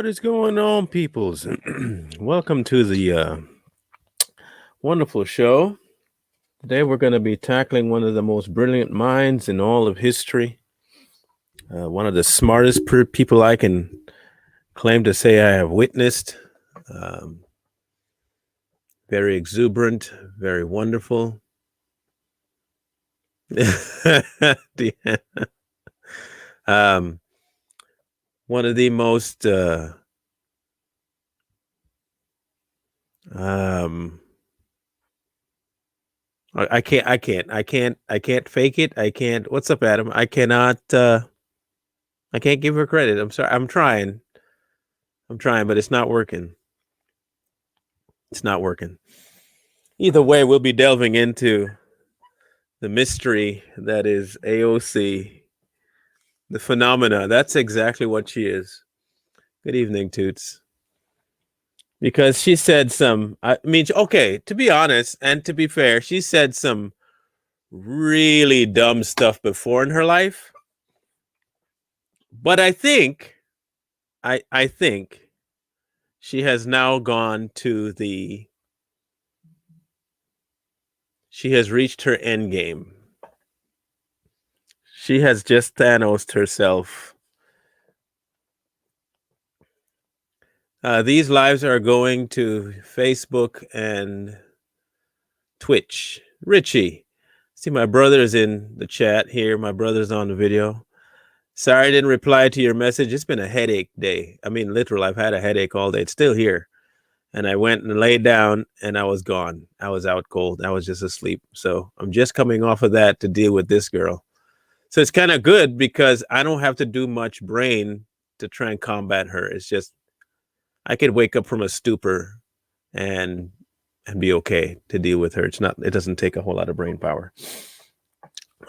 is going on, peoples? Welcome to the wonderful show. Today we're going to be tackling one of the most brilliant minds in all of history. One of the smartest people I can claim to say I have witnessed. Um, very exuberant, very wonderful. One of the most I can't fake it. I can't. What's up, Adam? I cannot. I can't give her credit. I'm sorry. I'm trying, but it's not working. It's not working. Either way, we'll be delving into the mystery that is AOC, the phenomena. That's exactly what she is. Good evening, Toots. Because she said okay, to be honest and to be fair, she said some really dumb stuff before in her life. But I think she has now gone to she has reached her end game. She has just Thanos'd herself. These lives are going to Facebook and Twitch. Richie, see my brother's in the chat here. My brother's on the video. Sorry I didn't reply to your message. It's been a headache day. I mean, literal, I've had a headache all day. It's still here. And I went and laid down and I was gone. I was out cold. I was just asleep. So I'm just coming off of that to deal with this girl. So it's kind of good because I don't have to do much brain to try and combat her. It's just I could wake up from a stupor and be okay to deal with her. It doesn't take a whole lot of brain power.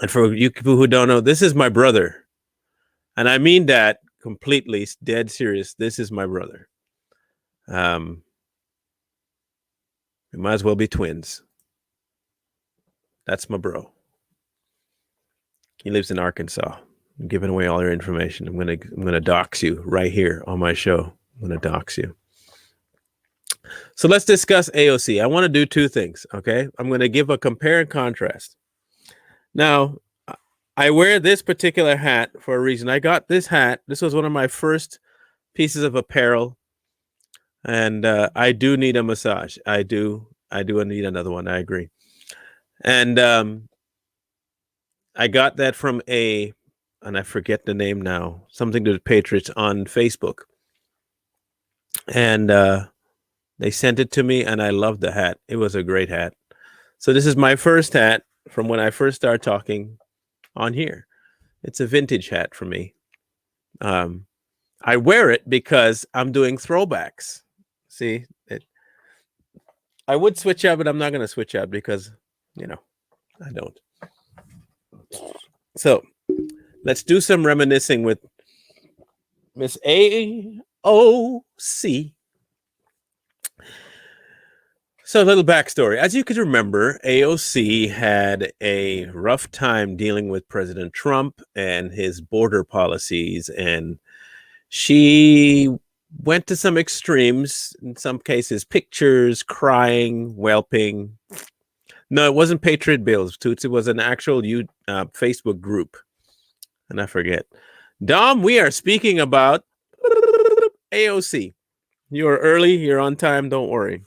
And for you people who don't know, this is my brother. And I mean that completely dead serious. This is my brother. We might as well be twins. That's my bro. He lives in Arkansas. I'm giving away all your information. I'm gonna dox you right here on my show. I'm gonna dox you. So let's discuss AOC. I want to do two things. Okay, I'm going to give a compare and contrast. Now, I wear this particular hat for a reason. I got this hat. This was one of my first pieces of apparel, and I do need a massage. I do need another one. I agree. And I got that from and I forget the name now, something to the Patriots on Facebook. And they sent it to me, and I loved the hat. It was a great hat. So this is my first hat from when I first started talking on here. It's a vintage hat for me. I wear it because I'm doing throwbacks. See, I would switch out, but I'm not going to switch out because, I don't. So let's do some reminiscing with Miss AOC. So a little backstory. As you could remember, AOC had a rough time dealing with President Trump and his border policies, and she went to some extremes, in some cases, pictures, crying, whelping. No, it wasn't Patriot Bills, Toots. It was an actual Facebook group, and I forget. Dom, we are speaking about AOC. You're early, you're on time, don't worry.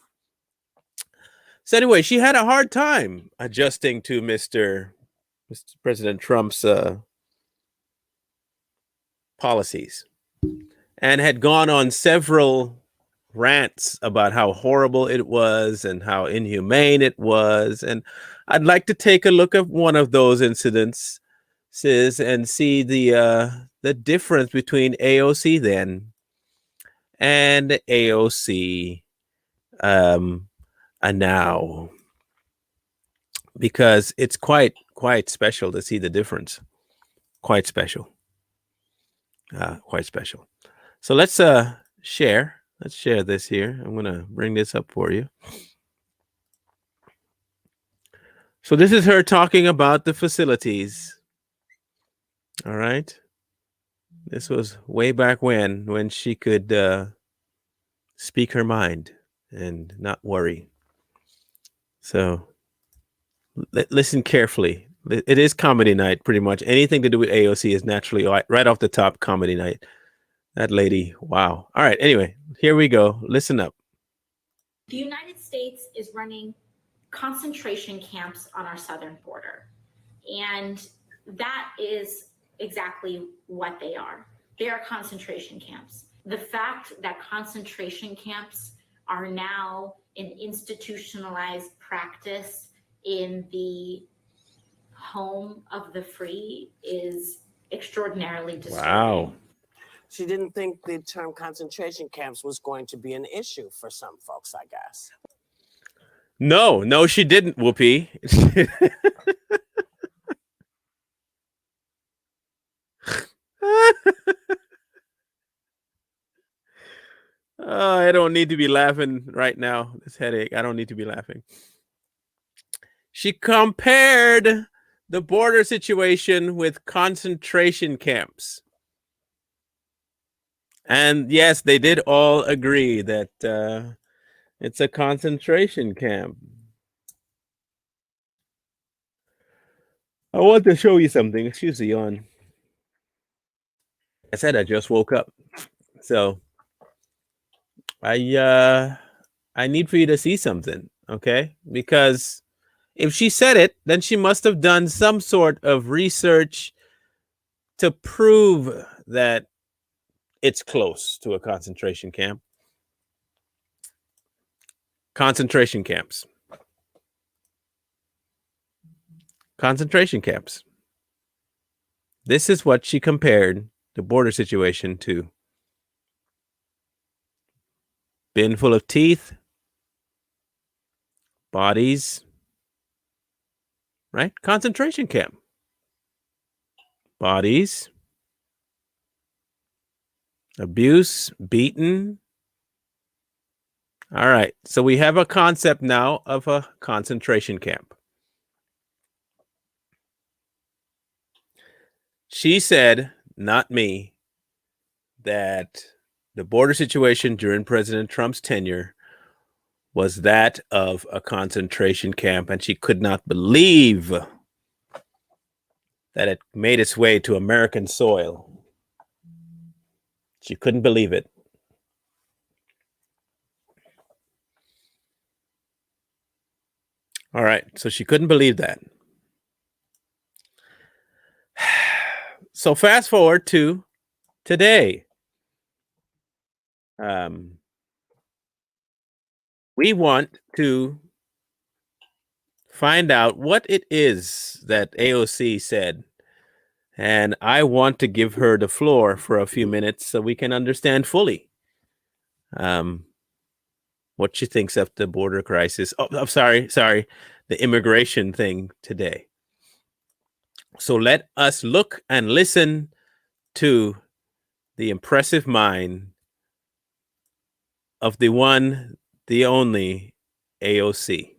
So anyway, she had a hard time adjusting to Mr. President Trump's policies, and had gone on several rants about how horrible it was and how inhumane it was. And I'd like to take a look at one of those incidents, and see the difference between AOC then and AOC now, because it's quite special to see the difference. Quite special. Quite special. So let's share. Let's share this here. I'm going to bring this up for you. So this is her talking about the facilities. All right. This was way back when she could speak her mind and not worry. So listen carefully. It is comedy night, pretty much. Anything to do with AOC is naturally right off the top comedy night. That lady, wow. All right, anyway, here we go. Listen up. The United States is running concentration camps on our southern border. And that is exactly what they are. They are concentration camps. The fact that concentration camps are now an institutionalized practice in the home of the free is extraordinarily disturbing. Wow. She didn't think the term concentration camps was going to be an issue for some folks, I guess. No, she didn't, Whoopi. Oh, I don't need to be laughing right now. This headache. I don't need to be laughing. She compared the border situation with concentration camps. And yes, they did all agree that it's a concentration camp. I want to show you something. Excuse the yawn. I said I just woke up. So I need for you to see something, okay? Because if she said it, then she must have done some sort of research to prove that it's close to a concentration camp. Concentration camps. Concentration camps. This is what she compared the border situation to. Bin full of teeth, bodies, right? Concentration camp. Bodies, abuse, beaten. All right, so we have a concept now of a concentration camp. She said, not me, that the border situation during President Trump's tenure was that of a concentration camp, and she could not believe that it made its way to American soil. She couldn't believe it. All right, so she couldn't believe that. So fast forward to today. We want to find out what it is that AOC said. And I want to give her the floor for a few minutes so we can understand fully what she thinks of the border crisis. Oh, I'm sorry, the immigration thing today. So let us look and listen to the impressive mind of the one, the only AOC.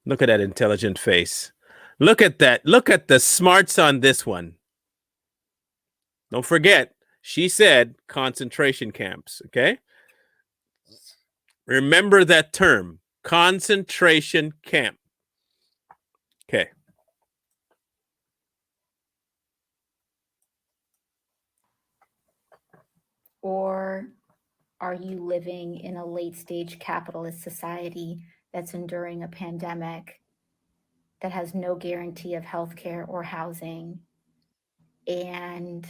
Look at that intelligent face. Look at that. Look at the smarts on this one. Don't forget, she said concentration camps, okay? Remember that term, concentration camp. Okay. Or are you living in a late stage capitalist society that's enduring a pandemic that has no guarantee of healthcare or housing, and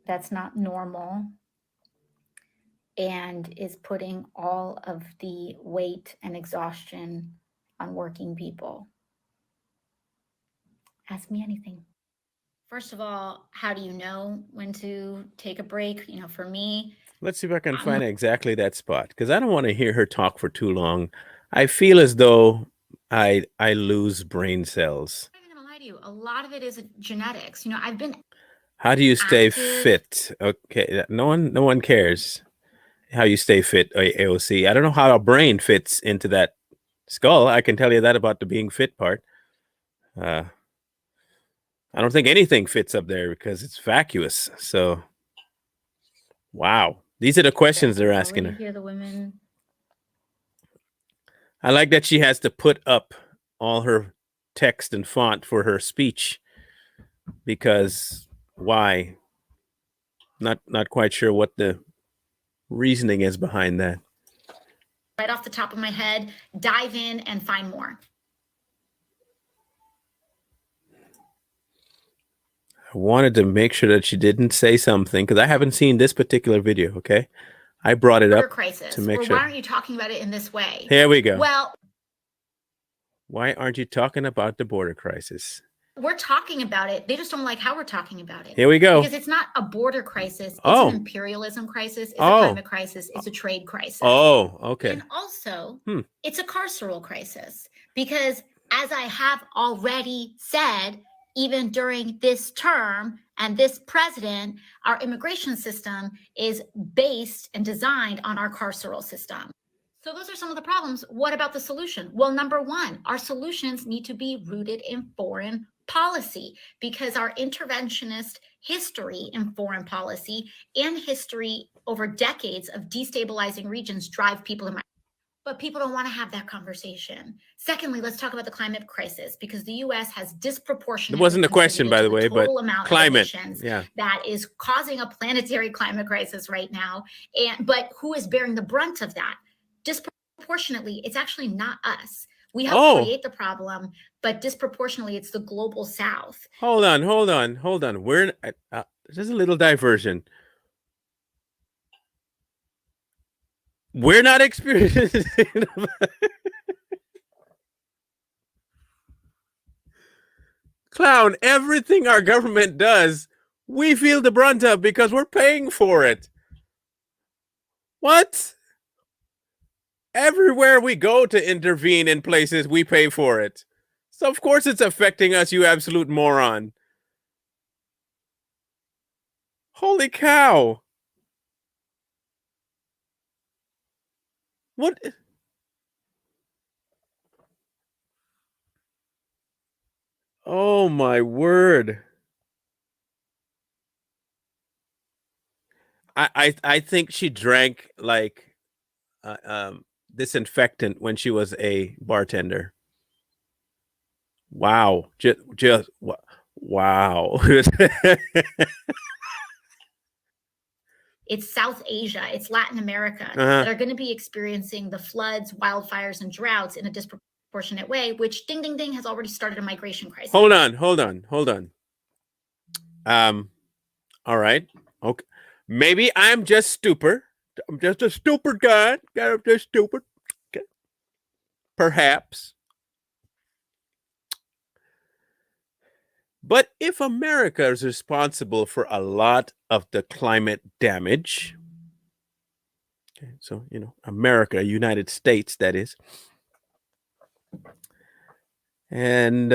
that's not normal and is putting all of the weight and exhaustion on working people? Ask me anything. First of all, how do you know when to take a break? You know, for me, let's see if I can find exactly that spot, because I don't want to hear her talk for too long. I feel as though I lose brain cells. I'm not gonna lie to you. A lot of it is genetics. You know, I've been. How do you stay fit? Okay, no one cares how you stay fit, AOC. I don't know how a brain fits into that skull. I can tell you that about the being fit part. I don't think anything fits up there because it's vacuous. So, wow. These are the questions they're Already asking her. hear the women. I like that she has to put up all her text and font for her speech, because why? Not quite sure what the reasoning is behind that. Right off the top of my head, dive in and find more. I wanted to make sure that she didn't say something, because I haven't seen this particular video. Okay, I brought it up Crisis, to make or sure. why aren't you talking about it in this way? Here we go. Well, why aren't you talking about the border crisis? We're talking about it. They just don't like how we're talking about it. Here we go. Because it's not a border crisis. It's Oh. an imperialism crisis. It's Oh. a climate crisis. It's a trade crisis. Oh, okay. And also, it's a carceral crisis. Because as I have already said, even during this term and this president, our immigration system is based and designed on our carceral system. So those are some of the problems. What about the solution? Well, number one, our solutions need to be rooted in foreign policy, because our interventionist history in foreign policy and history over decades of destabilizing regions drive people in. But people don't want to have that conversation. Secondly, let's talk about the climate crisis, because the U.S. has disproportionately. It wasn't a question, by the way, but climate, that is causing a planetary climate crisis right now. But who is bearing the brunt of that? Disproportionately, it's actually not us. We help create the problem, but disproportionately, it's the global South. Hold on. There's a little diversion. We're not experiencing. Clown, everything our government does, we feel the brunt of because we're paying for it. What? Everywhere we go to intervene in places, we pay for it. So of course it's affecting us, you absolute moron. Holy cow. What? Oh my word. I think she drank like disinfectant when she was a bartender. Wow. Just wow. It's South Asia, it's Latin America that are going to be experiencing the floods, wildfires, and droughts in a disproportionate way, which ding, ding, ding has already started a migration crisis. Hold on. All right. Okay. Maybe I'm just stupid. I'm just a stupid guy. I'm just stupid. Okay. Perhaps. But if America is responsible for a lot of the climate damage, okay, so, America, United States, that is, and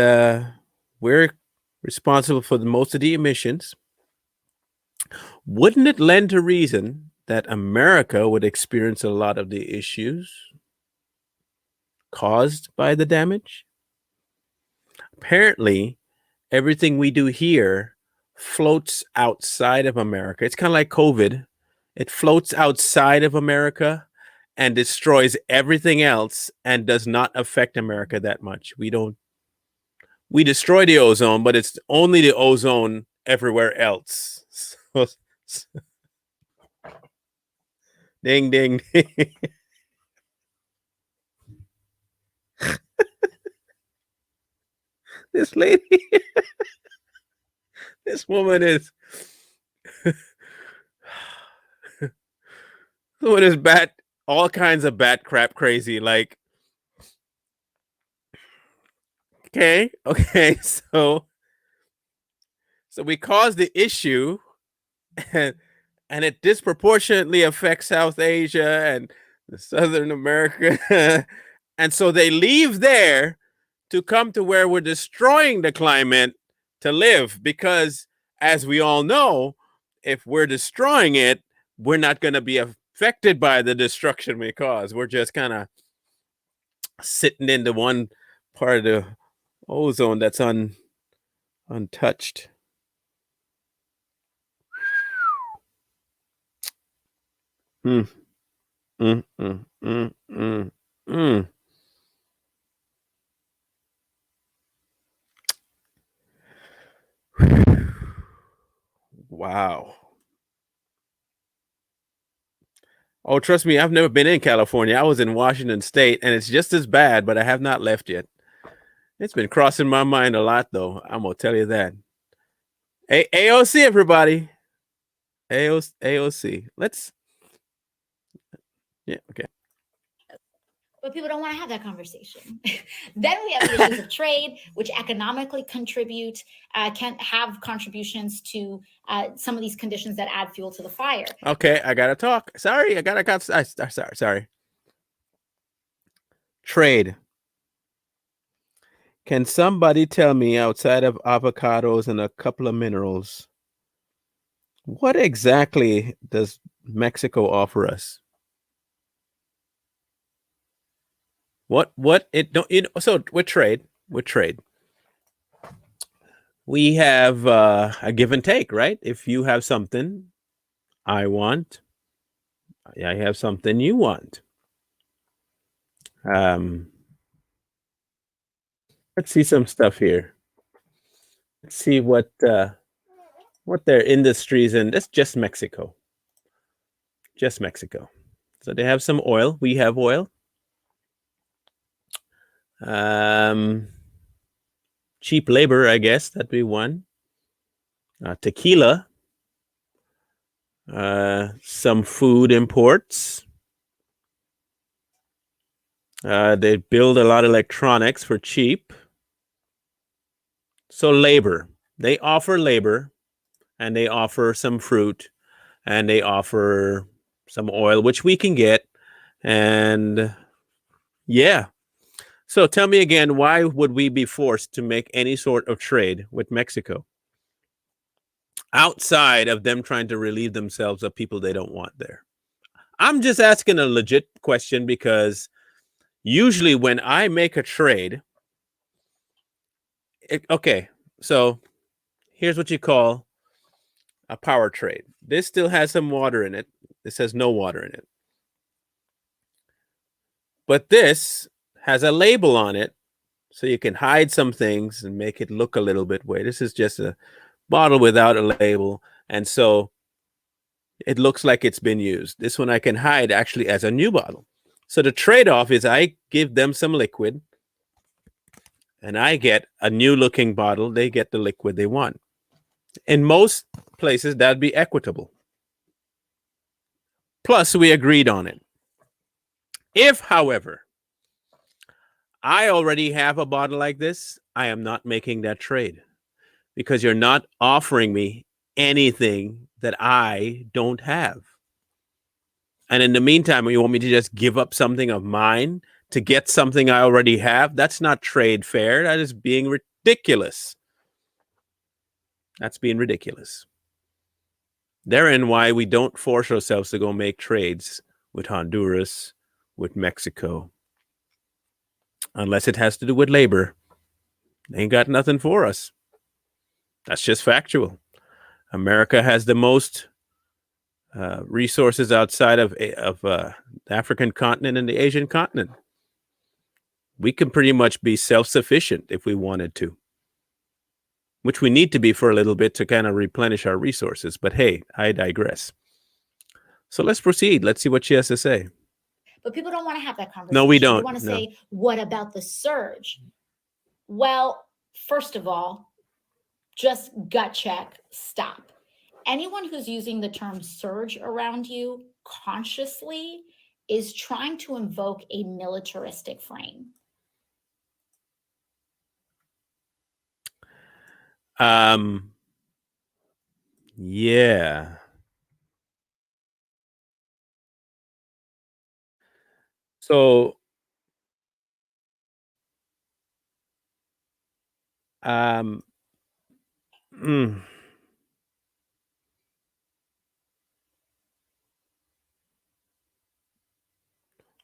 we're responsible for most of the emissions, wouldn't it lend to reason that America would experience a lot of the issues caused by the damage? Apparently, everything we do here floats outside of America. It's kind of like COVID. It floats outside of America and destroys everything else and does not affect America that much. We destroy the ozone, but it's only the ozone everywhere else. So, ding, ding, ding. This lady, this woman is all kinds of bat crap crazy. Like, okay, so we caused the issue, and it disproportionately affects South Asia and Southern America, and so they leave there to come to where we're destroying the climate to live, because as we all know, if we're destroying it, we're not going to be affected by the destruction we cause. We're just kind of sitting in the one part of the ozone that's untouched. Mm, mm, mm, mm, mm, mm. Wow. Oh, trust me, I've never been in California. I was in Washington State, and it's just as bad, but I have not left yet. It's been crossing my mind a lot, though. I'm gonna tell you that. AOC, everybody. AOC. Let's. Yeah. Okay. But people don't want to have that conversation. Then we have the issues of trade, which economically contribute, can have contributions to some of these conditions that add fuel to the fire. Okay, I gotta talk. Sorry, sorry. Trade. Can somebody tell me, outside of avocados and a couple of minerals, what exactly does Mexico offer us? What it don't, so with trade, we have a give and take, right? If you have something I want, I have something you want. Let's see some stuff here. Let's see what their industries in. That's just Mexico. Just Mexico. So they have some oil. We have oil. Cheap labor, I guess that'd be one. Tequila. Some food imports. They build a lot of electronics for cheap. So labor. They offer labor, and they offer some fruit, and they offer some oil, which we can get. And yeah. So tell me again, why would we be forced to make any sort of trade with Mexico outside of them trying to relieve themselves of people they don't want there? I'm just asking a legit question, because usually when I make a trade, okay, so here's what you call a power trade. This still has some water in it. This has no water in it. But this has a label on it, so you can hide some things and make it look a little bit way. This is just a bottle without a label, and so it looks like it's been used. This one I can hide actually as a new bottle. So the trade-off is I give them some liquid, and I get a new looking bottle. They get the liquid they want. In most places, that'd be equitable. Plus, we agreed on it. If, however, I already have a bottle like this, I am not making that trade, because you're not offering me anything that I don't have. And in the meantime, you want me to just give up something of mine to get something I already have? That's not trade fair. That is being ridiculous. That's being ridiculous. Therein why we don't force ourselves to go make trades with Honduras, with Mexico, unless it has to do with labor. They ain't got nothing for us. That's just factual. America has the most resources outside of the African continent and the Asian continent. We can pretty much be self-sufficient if we wanted to, which we need to be for a little bit to kind of replenish our resources. But hey, I digress. So let's proceed. Let's see what she has to say. But people don't want to have that conversation. No, we don't. They want to say, what about the surge? Well, first of all, just gut check, stop. Anyone who's using the term surge around you consciously is trying to invoke a militaristic frame. Yeah. So, mm,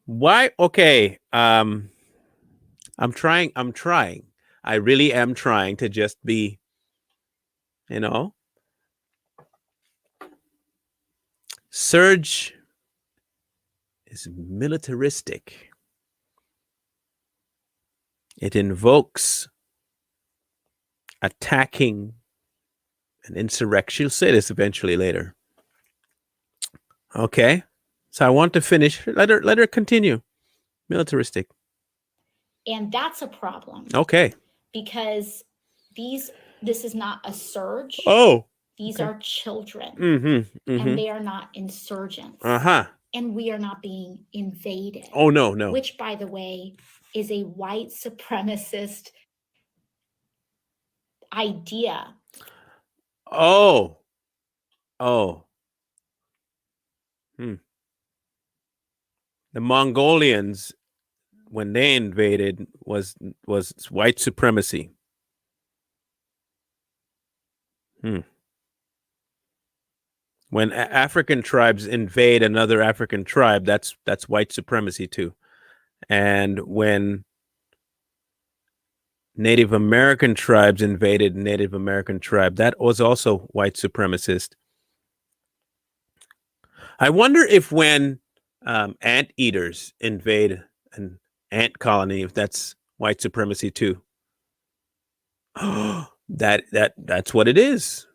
why? Okay. I'm trying. I really am trying to just be, surge. is militaristic. It invokes attacking an insurrection. She'll say this eventually later. Okay. So I want to finish. Let her continue. Militaristic. And that's a problem. Okay. Because this is not a surge. Oh. These okay. are children. Mm-hmm. And they are not insurgents. Uh-huh. And we are not being invaded. Oh, no. Which, by the way, is a white supremacist idea. Oh. The Mongolians, when they invaded, was white supremacy. When African tribes invade another African tribe, that's white supremacy too. And when Native American tribes invaded Native American tribe, that was also white supremacist. I wonder if when anteaters invade an ant colony, if that's white supremacy too. That's what it is.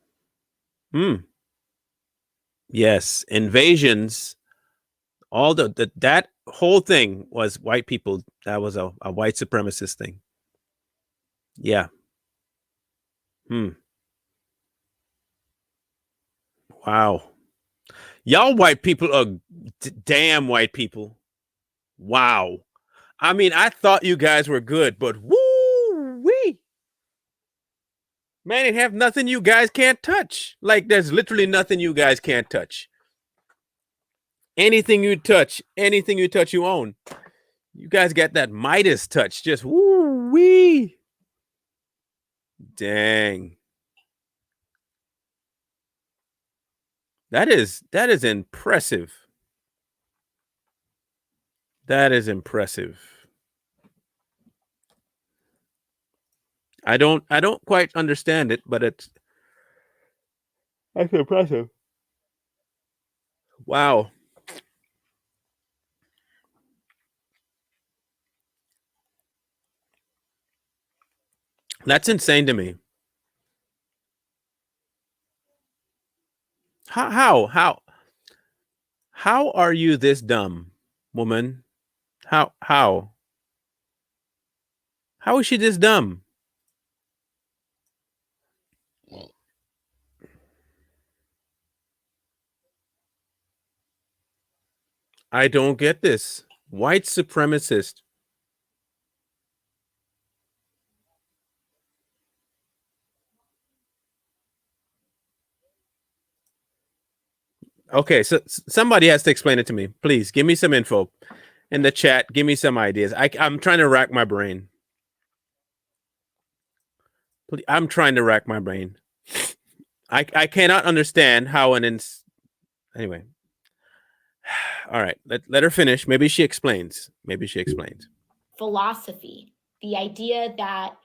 Yes, invasions. All that whole thing was white people. That was a white supremacist thing. Yeah. Wow. Y'all white people are damn white people. Wow. I mean, I thought you guys were good, but woo-wee. Man, it have nothing you guys can't touch. Like, there's literally nothing you guys can't touch. Anything you touch, you own. You guys got that Midas touch. Just woo-wee. Dang. That is impressive. That is impressive. I don't quite understand it, but that's impressive. Wow. That's insane to me. How are you this dumb, woman? How is she this dumb? I don't get this. White supremacist. Okay, so somebody has to explain it to me. Please give me some info in the chat. Give me some ideas. I'm trying to rack my brain. I'm trying to rack my brain. I cannot understand how anyway. All right, let her finish. Maybe she explains. Philosophy, the idea that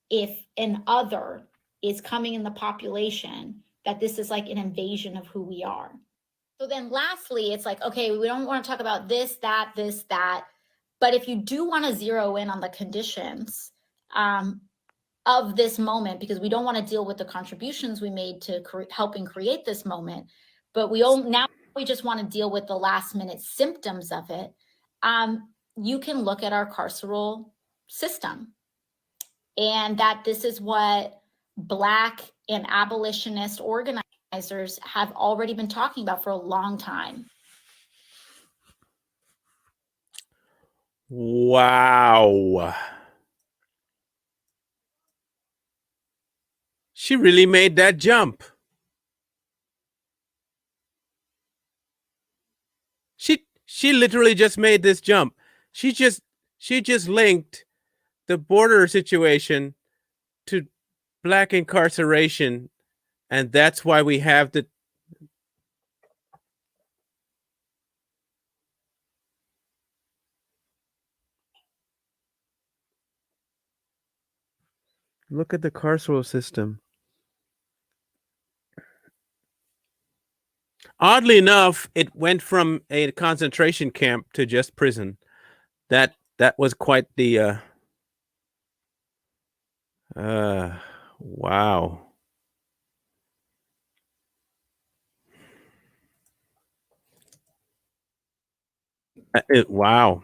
if an other is coming in the population, that this is like an invasion of who we are. So then lastly, it's like, okay, we don't want to talk about this, that. But if you do want to zero in on the conditions of this moment, because we don't want to deal with the contributions we made to helping create this moment, but we just want to deal with the last minute symptoms of it, you can look at our carceral system. And that this is what Black and abolitionist organizers have already been talking about for a long time. Wow. She really made that jump. She literally just made this jump. She just linked the border situation to Black incarceration, and that's why we have the look at the carceral system. Oddly enough, it went from a concentration camp to just prison. That was quite the wow. Wow.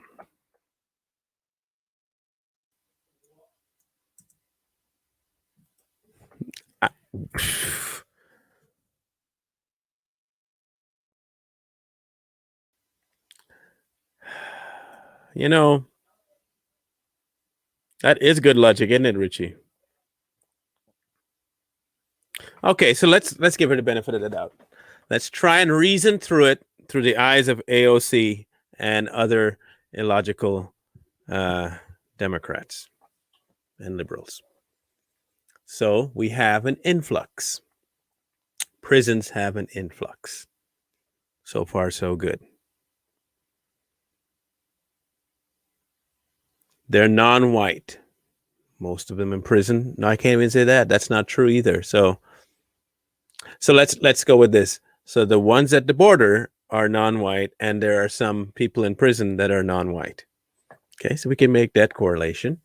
I- You know, that is good logic, isn't it, Richie? Okay, so let's give her the benefit of the doubt. Let's try and reason through it through the eyes of AOC and other illogical Democrats and liberals. So we have an influx. Prisons have an influx. So far, so good. They're non-white. Most of them in prison. No, I can't even say that. That's not true either. So let's go with this. So the ones at the border are non-white, and there are some people in prison that are non-white. Okay, so we can make that correlation.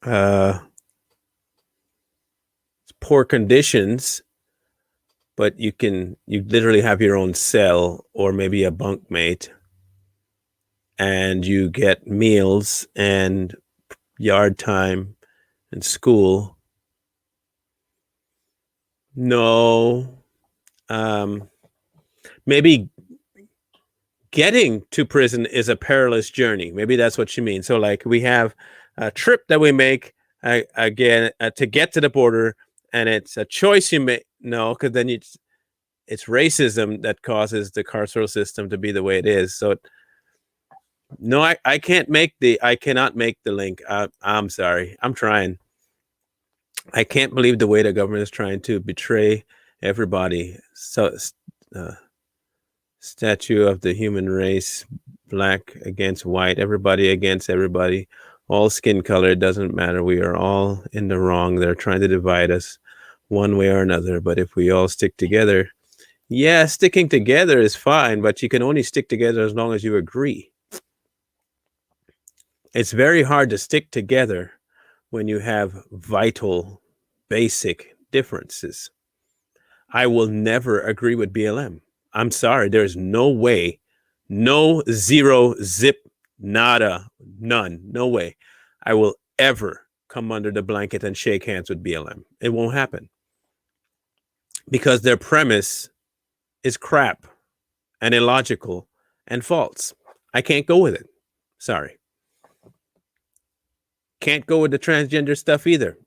Poor conditions, but you literally have your own cell or maybe a bunkmate, and you get meals and yard time and school. No, maybe getting to prison is a perilous journey. Maybe that's what she means. So like we have a trip that we make again to get to the border, and it's a choice you make. No, because then it's racism that causes the carceral system to be the way it is. So no, I cannot make the link. I'm sorry. I'm trying. I can't believe the way the government is trying to betray everybody. So statue of the human race, black against white, everybody against everybody, all skin color, it doesn't matter. We are all in the wrong. They're trying to divide us one way or another. But if we all stick together, yeah, sticking together is fine, but you can only stick together as long as you agree. It's very hard to stick together when you have vital, basic differences. I will never agree with BLM. I'm sorry. There's no way, no, zero, zip, nada, none, no way I will ever come under the blanket and shake hands with BLM. It won't happen because their premise is crap and illogical and false. I can't go with it. Sorry. Can't go with the transgender stuff either.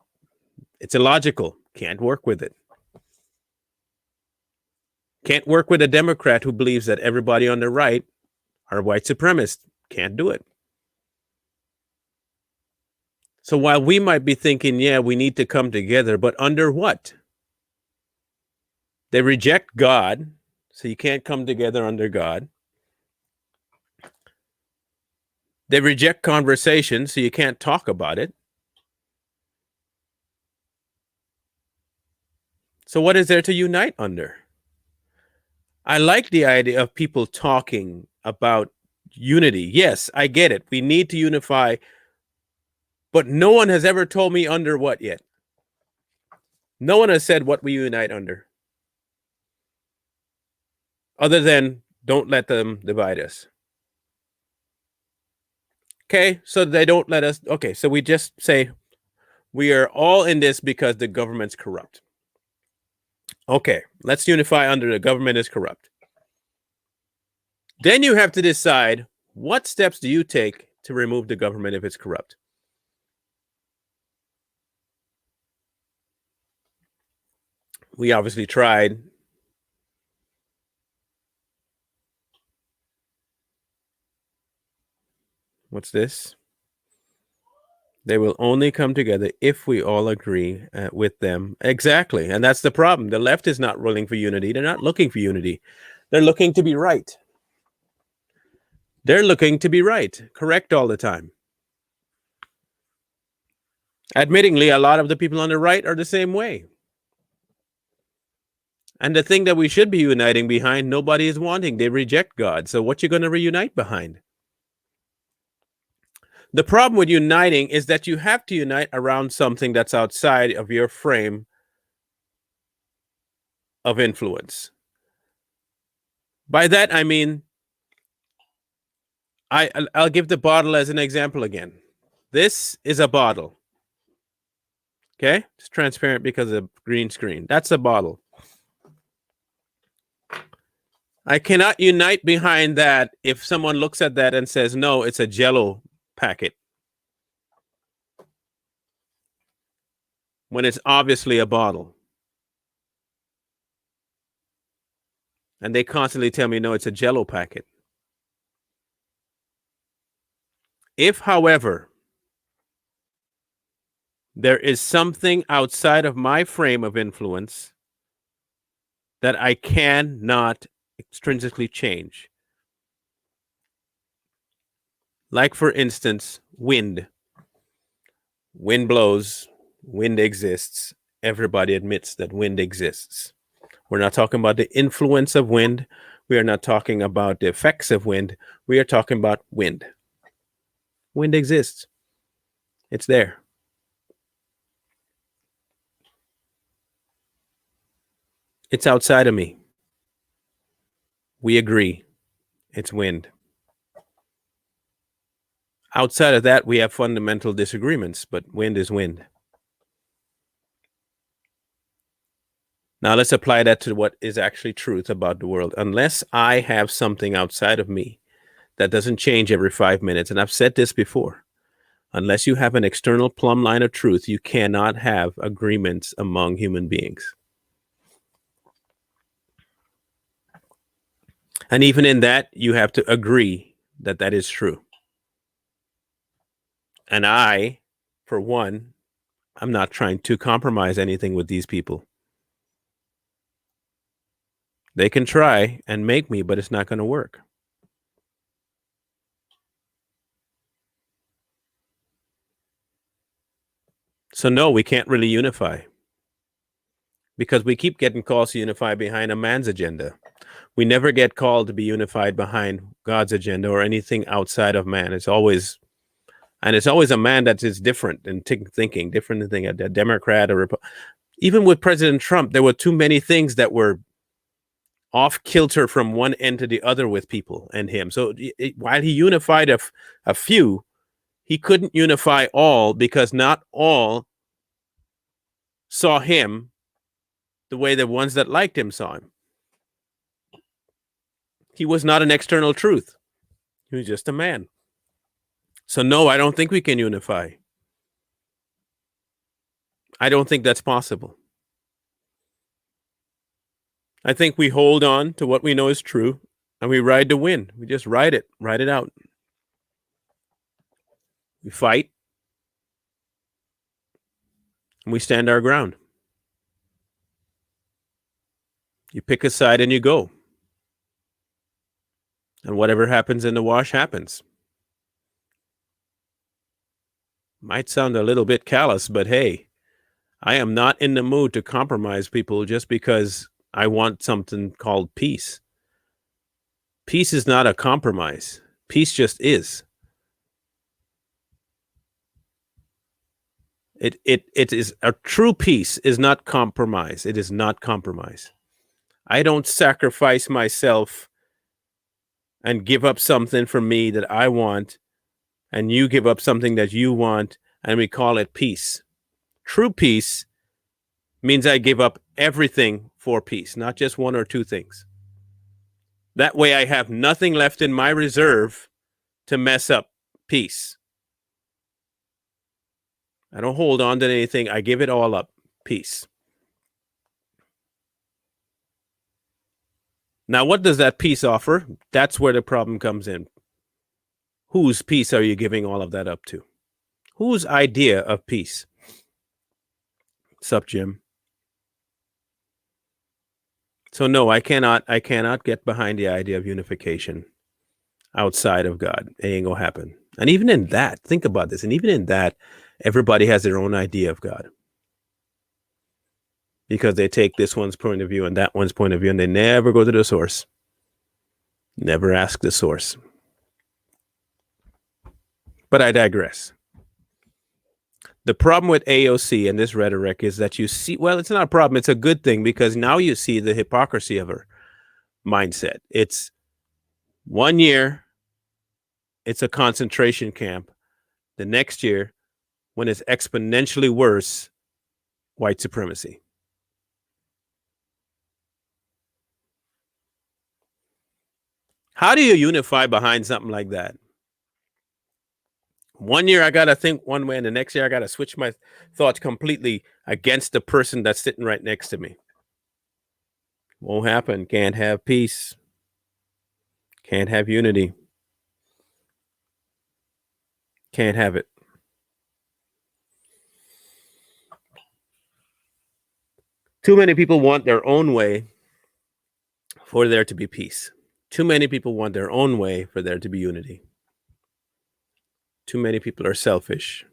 It's illogical. Can't work with it. Can't work with a Democrat who believes that everybody on the right are white supremacists. Can't do it. So while we might be thinking, yeah, we need to come together, but under what? They reject God, so you can't come together under God. They reject conversation, so you can't talk about it. So what is there to unite under? I like the idea of people talking about unity. Yes, I get it. We need to unify, but no one has ever told me under what yet. No one has said what we unite under. Other than don't let them divide us. Okay, so they don't let us. Okay, so we just say we are all in this because the government's corrupt. Okay, let's unify under the government is corrupt. Then you have to decide what steps do you take to remove the government if it's corrupt. We obviously tried. What's this? They will only come together if we all agree with them. Exactly. And that's the problem. The left is not willing for unity. They're not looking for unity. They're looking to be right. They're looking to be right, correct all the time. Admittingly, a lot of the people on the right are the same way. And the thing that we should be uniting behind, nobody is wanting. They reject God. So what you going to reunite behind? The problem with uniting is that you have to unite around something that's outside of your frame of influence. By that, I mean, I'll give the bottle as an example again. This is a bottle. Okay? It's transparent because of green screen. That's a bottle. I cannot unite behind that if someone looks at that and says, no, it's a Jell-O packet. When it's obviously a bottle. And they constantly tell me, no, it's a Jell-O packet. If, however, there is something outside of my frame of influence that I cannot extrinsically change, like, for instance, wind. Wind blows, wind exists. Everybody admits that wind exists. We're not talking about the influence of wind. We are not talking about the effects of wind. We are talking about wind. Wind exists. It's there. It's outside of me. We agree. It's wind. Outside of that, we have fundamental disagreements, but wind is wind. Now let's apply that to what is actually truth about the world. Unless I have something outside of me that doesn't change every 5 minutes, and I've said this before, unless you have an external plumb line of truth, you cannot have agreements among human beings. And even in that, you have to agree that that is true. And I, for one, I'm not trying to compromise anything with these people. They can try and make me, but it's not going to work. So no, we can't really unify. Because we keep getting calls to unify behind a man's agenda. We never get called to be unified behind God's agenda or anything outside of man. It's always a man that is different in thinking, different than a Democrat or even with President Trump, there were too many things that were off kilter from one end to the other with people and him. So while he unified a few, he couldn't unify all because not all saw him the way the ones that liked him saw him. He was not an external truth. He was just a man. So no, I don't think we can unify. I don't think that's possible. I think we hold on to what we know is true and we ride the wind. We just ride it out. We fight and we stand our ground. You pick a side and you go. And whatever happens in the wash happens. Might sound a little bit callous, but hey, I am not in the mood to compromise people just because I want something called peace. Peace is not a compromise. Peace just is. It is a true peace is not compromise. It is not compromise. I don't sacrifice myself and give up something for me that I want, and you give up something that you want, and we call it peace. True peace means I give up everything for peace, not just one or two things. That way I have nothing left in my reserve to mess up peace. I don't hold on to anything. I give it all up. Peace. Now, what does that peace offer? That's where the problem comes in. Whose peace are you giving all of that up to? Whose idea of peace? Sup, Jim? So no, I cannot get behind the idea of unification outside of God. It ain't gonna happen. And even in that, think about this. And even in that, everybody has their own idea of God. because they take this one's point of view and that one's point of view, and they never go to the source. Never ask the source. But I digress. The problem with AOC and this rhetoric is that you see, well, it's not a problem. It's a good thing, because now you see the hypocrisy of her mindset. It's 1 year, it's a concentration camp. The next year, when it's exponentially worse, white supremacy. How do you unify behind something like that? 1 year I got to think one way, and the next year I got to switch my thoughts completely against the person that's sitting right next to me. Won't happen. Can't have peace. Can't have unity. Can't have it. Too many people want their own way for there to be peace. Too many people want their own way for there to be unity. Too many people are selfish.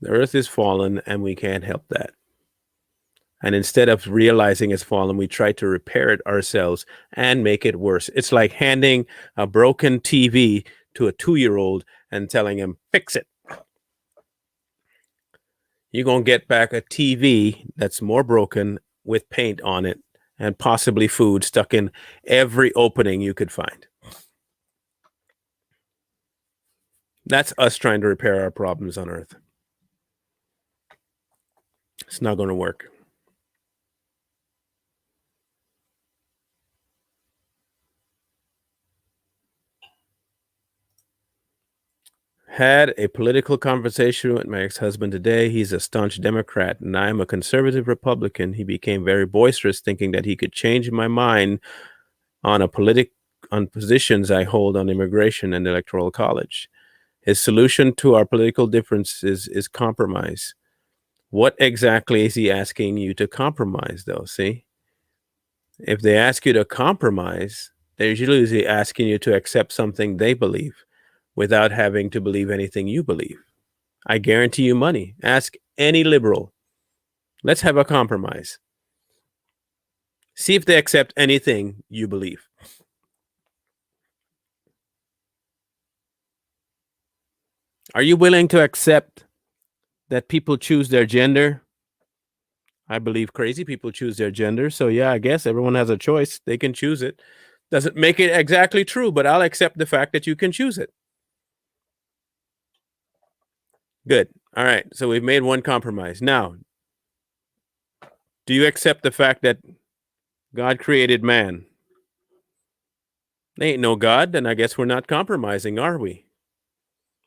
The earth is fallen, and we can't help that. And instead of realizing it's fallen, we try to repair it ourselves and make it worse. It's like handing a broken TV to a 2-year-old and telling him, fix it. You're going to get back a TV that's more broken, with paint on it and possibly food stuck in every opening you could find. That's us trying to repair our problems on earth. It's not going to work. Had a political conversation with my ex-husband today. He's a staunch Democrat, and I'm a conservative Republican. He became very boisterous, thinking that he could change my mind on positions I hold on immigration and electoral college. His solution to our political differences is compromise. What exactly is he asking you to compromise, though? See, if they ask you to compromise, they're usually asking you to accept something they believe, without having to believe anything you believe. I guarantee you money. Ask any liberal. Let's have a compromise. See if they accept anything you believe. Are you willing to accept that people choose their gender? I believe crazy people choose their gender. So yeah, I guess everyone has a choice. They can choose it. Doesn't make it exactly true, but I'll accept the fact that you can choose it. Good. All right. So we've made one compromise. Now, do you accept the fact that God created man? There ain't no God, then I guess we're not compromising, are we?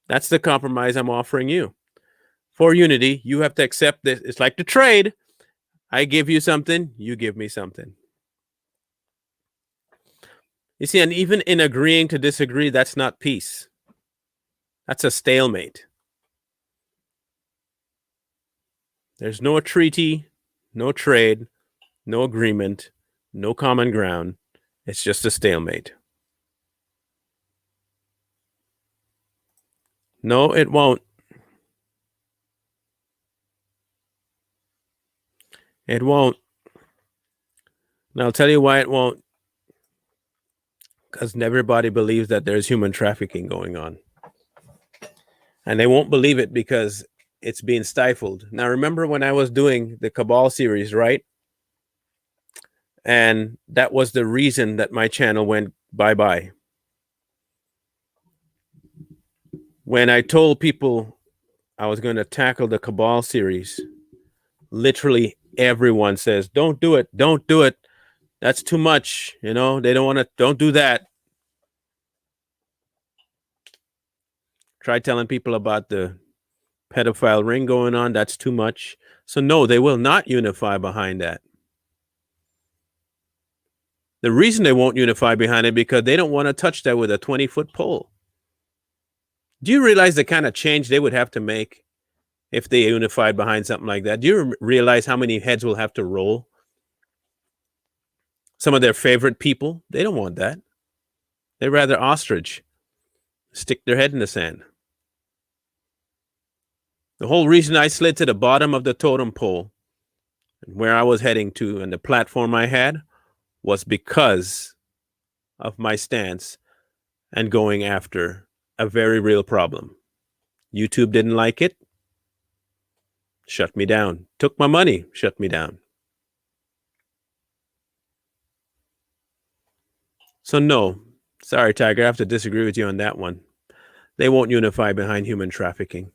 That's the compromise I'm offering you. For unity, you have to accept this. It's like the trade. I give you something, you give me something. You see, and even in agreeing to disagree, that's not peace. That's a stalemate. There's no treaty, no trade, no agreement, no common ground. It's just a stalemate. No, it won't. It won't. And I'll tell you why it won't. Because everybody believes that there's human trafficking going on. And they won't believe it because it's being stifled. Now, remember when I was doing the Cabal series, right? And that was the reason that my channel went bye-bye. When I told people I was going to tackle the Cabal series, literally everyone says, don't do it. Don't do it. That's too much. You know, they don't want to, don't do that. Try telling people about the pedophile ring going on. That's too much. So no, they will not unify behind that. The reason they won't unify behind it because they don't want to touch that with a 20-foot pole. Do you realize the kind of change they would have to make if they unified behind something like that? Do you realize how many heads will have to roll? Some of their favorite people, they don't want that. They'd rather ostrich, stick their head in the sand. The whole reason I slid to the bottom of the totem pole and where I was heading to and the platform I had was because of my stance and going after a very real problem. YouTube didn't like it, shut me down. Took my money, shut me down. So no, sorry, Tiger, I have to disagree with you on that one. They won't unify behind human trafficking.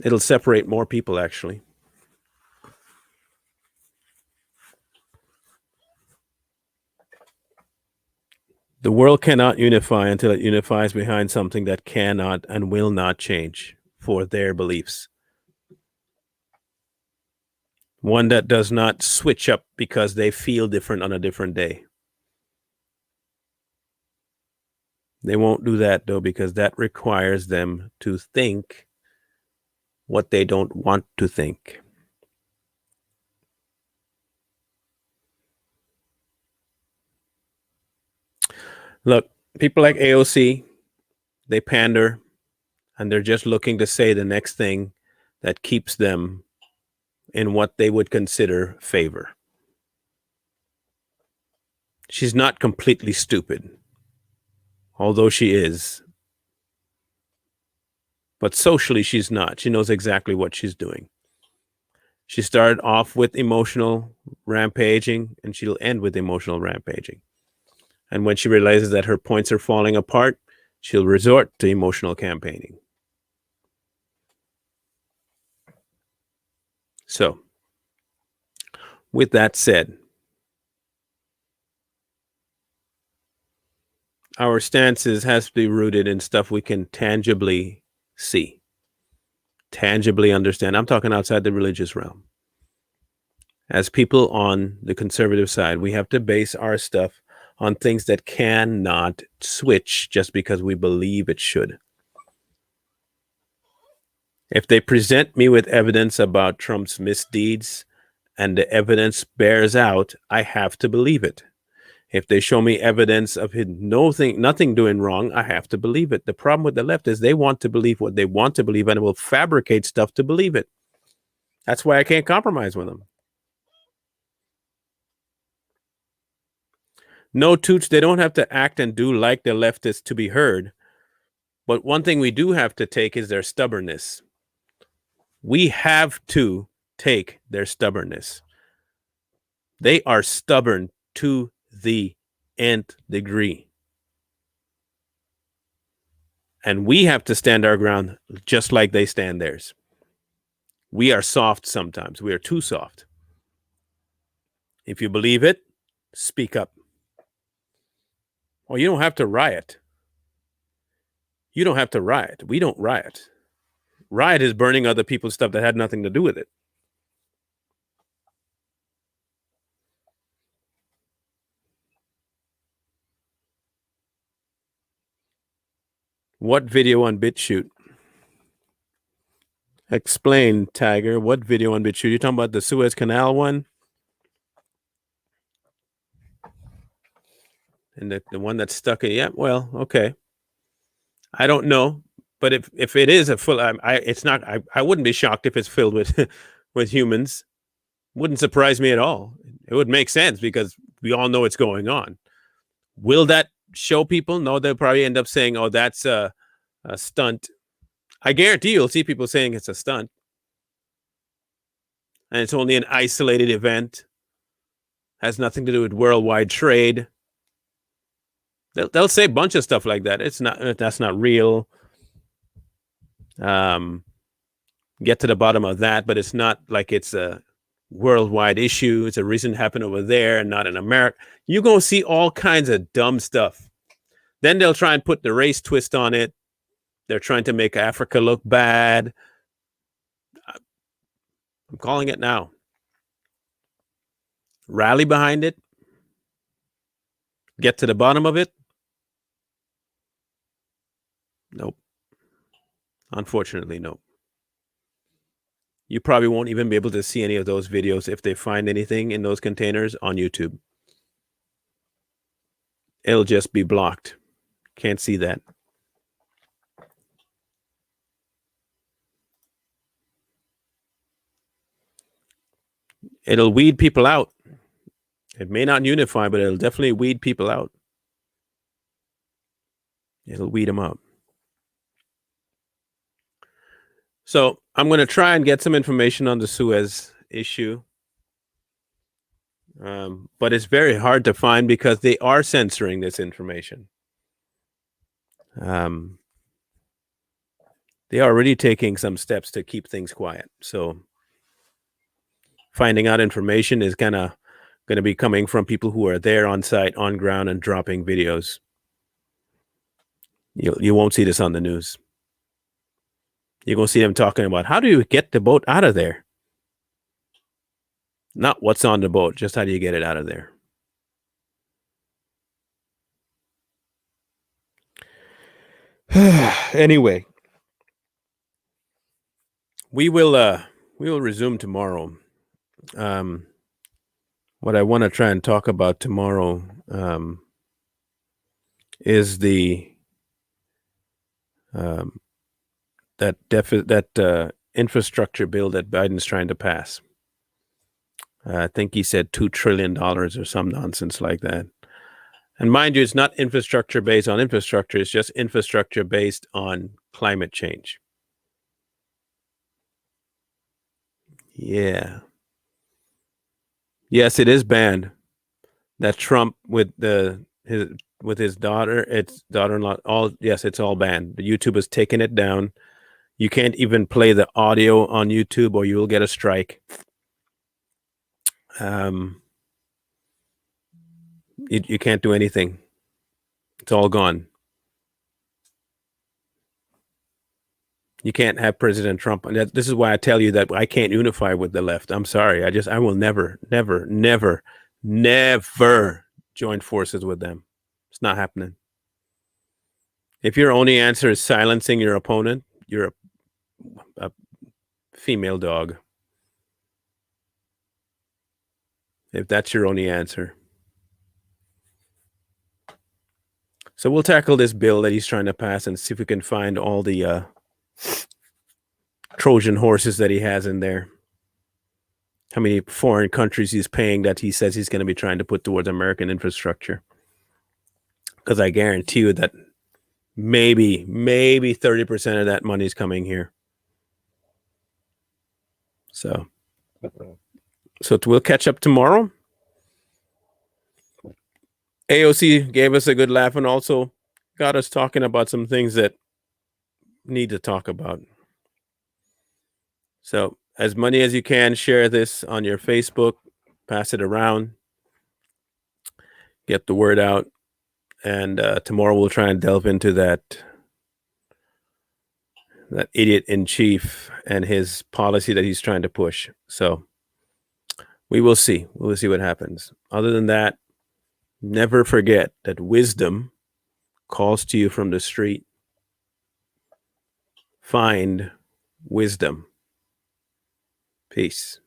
It'll separate more people, actually. The world cannot unify until it unifies behind something that cannot and will not change for their beliefs. One that does not switch up because they feel different on a different day. They won't do that, though, because that requires them to think what they don't want to think. Look, people like AOC, they pander, and they're just looking to say the next thing that keeps them in what they would consider favor. She's not completely stupid, although she is. But socially, she's not. She knows exactly what she's doing. She started off with emotional rampaging, and she'll end with emotional rampaging. And when she realizes that her points are falling apart, she'll resort to emotional campaigning. So, with that said, our stances has to be rooted in stuff we can tangibly see, tangibly understand. I'm talking outside the religious realm. As people on the conservative side, we have to base our stuff on things that cannot switch just because we believe it should. If they present me with evidence about Trump's misdeeds and the evidence bears out, I have to believe it. If they show me evidence of nothing doing wrong, I have to believe it. The problem with the left is they want to believe what they want to believe and will fabricate stuff to believe it. That's why I can't compromise with them. No, Toots, they don't have to act and do like the leftists to be heard. But one thing we do have to take is their stubbornness. We have to take their stubbornness. They are stubborn to the nth degree. And we have to stand our ground just like they stand theirs. We are soft sometimes. We are too soft. If you believe it, speak up. Well, you don't have to riot. You don't have to riot. We don't riot. Riot is burning other people's stuff that had nothing to do with it. What video on BitChute? Explain, Tiger. What video on BitChute? You're talking about the Suez Canal one? And the one that's stuck in, yeah, well, okay. I don't know. But if it is a full, it's not, I wouldn't be shocked if it's filled with with humans. Wouldn't surprise me at all. It would make sense because we all know what's going on. Will that show people? No, they'll probably end up saying, oh, that's a stunt. I guarantee you'll see people saying it's a stunt. And it's only an isolated event. Has nothing to do with worldwide trade. They'll say a bunch of stuff like that. That's not real. Get to the bottom of that, but it's not like it's a worldwide issue. It's a reason it happened over there and not in America. You're going to see all kinds of dumb stuff. Then they'll try and put the race twist on it. They're trying to make Africa look bad. I'm calling it now. Rally behind it. Get to the bottom of it. Nope. Unfortunately, no. You probably won't even be able to see any of those videos if they find anything in those containers on YouTube. It'll just be blocked. Can't see that. it'll weed people out. It may not unify, but it'll definitely weed people out. It'll weed them out. So I'm going to try and get some information on the Suez issue. But it's very hard to find because they are censoring this information. They are already taking some steps to keep things quiet. So finding out information is kind of going to be coming from people who are there on site, on ground, and dropping videos. You won't see this on the news. You're going to see them talking about, how do you get the boat out of there? Not what's on the boat, just how do you get it out of there? Anyway, we will resume tomorrow. What I want to try and talk about tomorrow is the infrastructure bill that Biden's trying to pass. I think he said $2 trillion or some nonsense like that. And mind you, it's not infrastructure based on infrastructure. It's just infrastructure based on climate change. Yeah. Yes, it is banned that Trump with his daughter, its daughter-in-law, it's all banned. The YouTube has taken it down. You can't even play the audio on YouTube or you will get a strike. You can't do anything. It's all gone. You can't have President Trump. And this is why I tell you that I can't unify with the left. I'm sorry. I will never join forces with them. It's not happening. If your only answer is silencing your opponent, you're a female dog. If that's your only answer. So we'll tackle this bill that he's trying to pass and see if we can find all the Trojan horses that he has in there. How many foreign countries he's paying that he says he's going to be trying to put towards American infrastructure. Because I guarantee you that maybe 30% of that money is coming here. So we'll catch up tomorrow. AOC gave us a good laugh and also got us talking about some things that need to talk about. So as many as you can, share this on your Facebook, pass it around, get the word out. And tomorrow we'll try and delve into that idiot in chief and his policy that he's trying to push. So we will see. We'll see what happens. Other than that, never forget that wisdom calls to you from the street. Find wisdom. Peace.